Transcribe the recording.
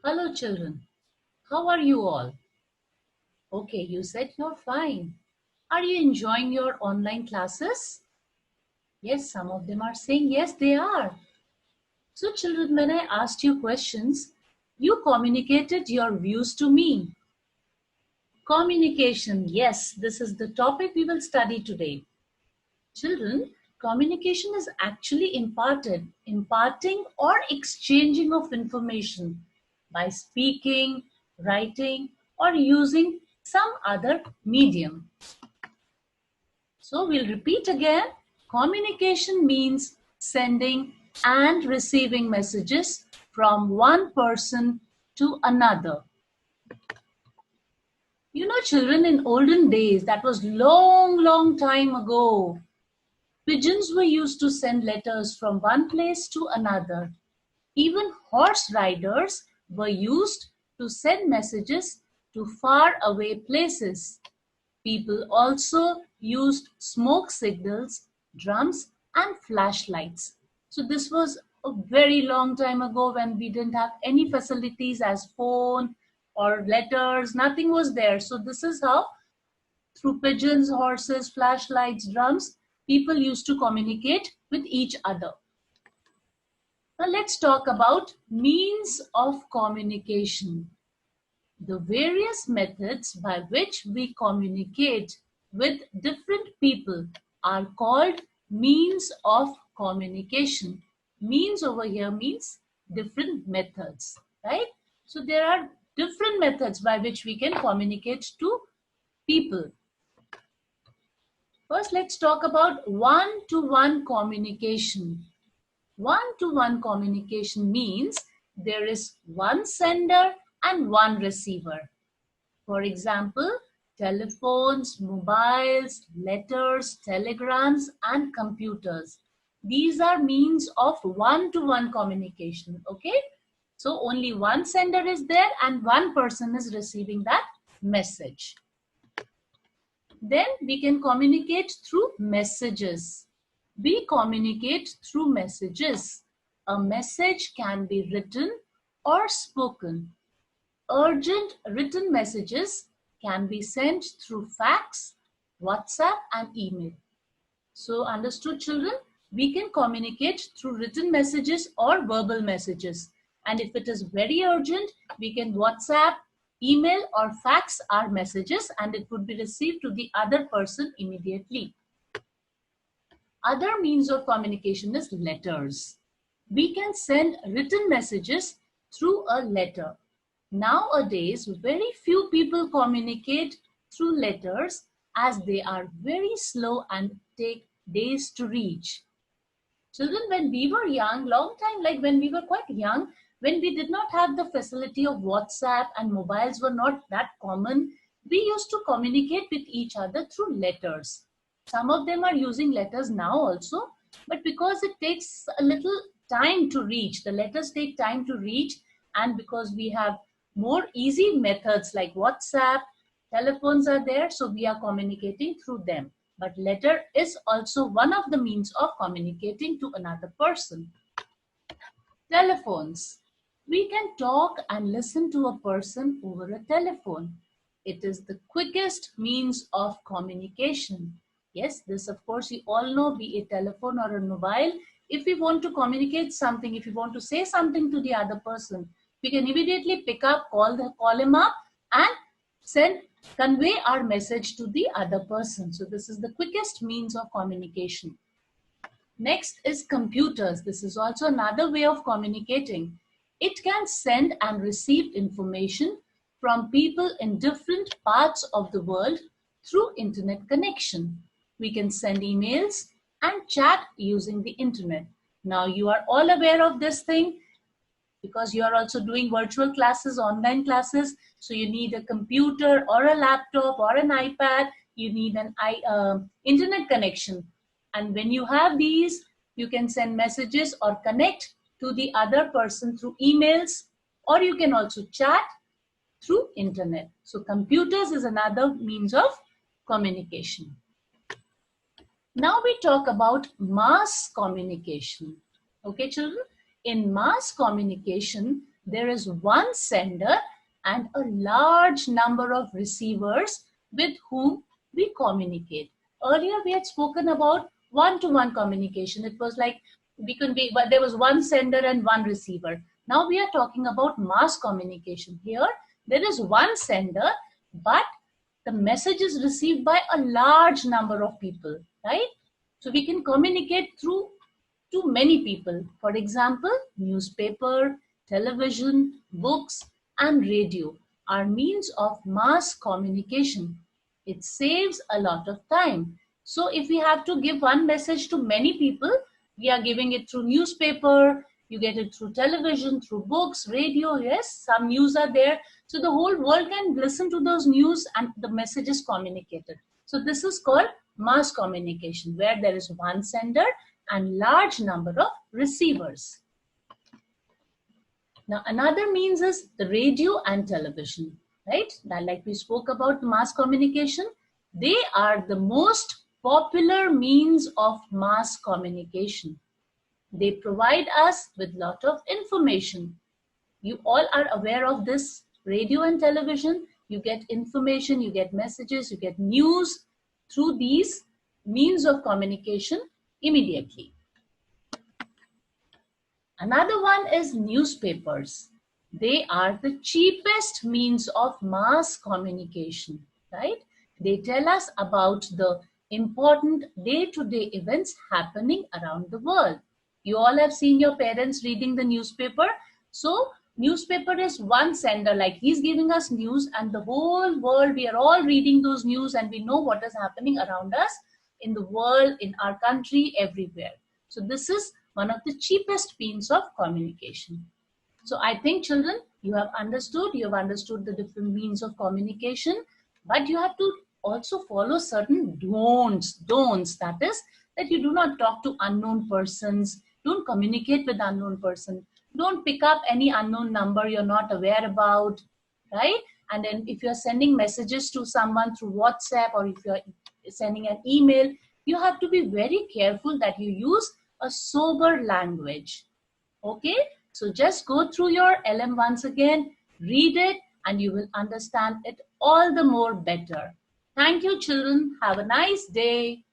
Hello children, how are you all? Okay, you said you're fine. Are you enjoying your online classes? Yes, some of them are saying yes, they are. So children, when I asked you questions, you communicated your views to me. Communication, yes, this is the topic we will study today. Children, communication is actually imparting or exchanging of information by speaking, writing, or using some other medium. So we'll repeat again. Communication means sending and receiving messages from one person to another. You know, children, in olden days, that was long time ago, pigeons were used to send letters from one place to another. Even horse riders were used to send messages to far away places. People also used smoke signals, drums, and flashlights. So this was a very long time ago when we didn't have any facilities as phone or letters, nothing was there. So this is how, through pigeons, horses, flashlights, drums, people used to communicate with each other. Now let's talk about means of communication. The various methods by which we communicate with different people are called means of communication. Means over here means different methods, right? So there are different methods by which we can communicate to people. First, let's talk about one-to-one communication. One-to-one communication means there is one sender and one receiver. For example, telephones, mobiles, letters, telegrams, and computers. These are means of one-to-one communication, okay? So only one sender is there and one person is receiving that message. Then we can communicate through messages. We communicate through messages. A message can be written or spoken. Urgent written messages can be sent through fax, WhatsApp, and email. So understood, children? We can communicate through written messages or verbal messages. And if it is very urgent, we can WhatsApp, email, or fax our messages and it would be received to the other person immediately. Other means of communication is letters. We can send written messages through a letter. Nowadays, very few people communicate through letters as they are very slow and take days to reach. Children, when we were young, long time, like when we were quite young, when we did not have the facility of WhatsApp and mobiles were not that common, we used to communicate with each other through letters. Some of them are using letters now also, but because it takes a little time to reach, the letters take time to reach, and because we have more easy methods like WhatsApp, telephones are there, so we are communicating through them. But letter is also one of the means of communicating to another person. Telephones. We can talk and listen to a person over a telephone. It is the quickest means of communication. Yes, this of course you all know, be it telephone or a mobile. If we want to communicate something, if we want to say something to the other person, we can immediately pick up, call him up and convey our message to the other person. So this is the quickest means of communication. Next is computers. This is also another way of communicating. It can send and receive information from people in different parts of the world through internet connection. We can send emails and chat using the internet. Now you are all aware of this thing because you are also doing virtual classes, online classes. So you need a computer or a laptop or an iPad. You need an internet connection. And when you have these, you can send messages or connect to the other person through emails, or you can also chat through internet. So computers is another means of communication. Now we talk about mass communication. Okay, children? In mass communication, there is one sender and a large number of receivers with whom we communicate. Earlier we had spoken about one-to-one communication. It was like but there was one sender and one receiver. Now we are talking about mass communication. Here there is one sender, but the message is received by a large number of people, right? So we can communicate through to many people. For example, newspaper, television, books, and radio are means of mass communication. It saves a lot of time. So if we have to give one message to many people, we are giving it through newspaper, you get it through television, through books, radio, yes, some news are there. So the whole world can listen to those news and the message is communicated. So this is called mass communication, where there is one sender and large number of receivers. Now another means is the radio and television, right? That, like we spoke about mass communication, they are the most popular means of mass communication. They provide us with a lot of information. You all are aware of this. Radio and television, you get information, you get messages, you get news through these means of communication immediately. Another one is newspapers. They are the cheapest means of mass communication, right? They tell us about the important day-to-day events happening around the world. You all have seen your parents reading the newspaper. So newspaper is one sender, like he's giving us news, and the whole world, we are all reading those news and we know what is happening around us in the world, in our country, everywhere. So this is one of the cheapest means of communication. So I think, children, you have understood the different means of communication, but you have to also follow certain don'ts. That is, that you do not talk to unknown persons, don't communicate with unknown person, don't pick up any unknown number you're not aware about, right? And then if you're sending messages to someone through WhatsApp, or if you're sending an email, you have to be very careful that you use a sober language. Okay, so just go through your LM once again, read it, and you will understand it all the more better. Thank you, children. Have a nice day.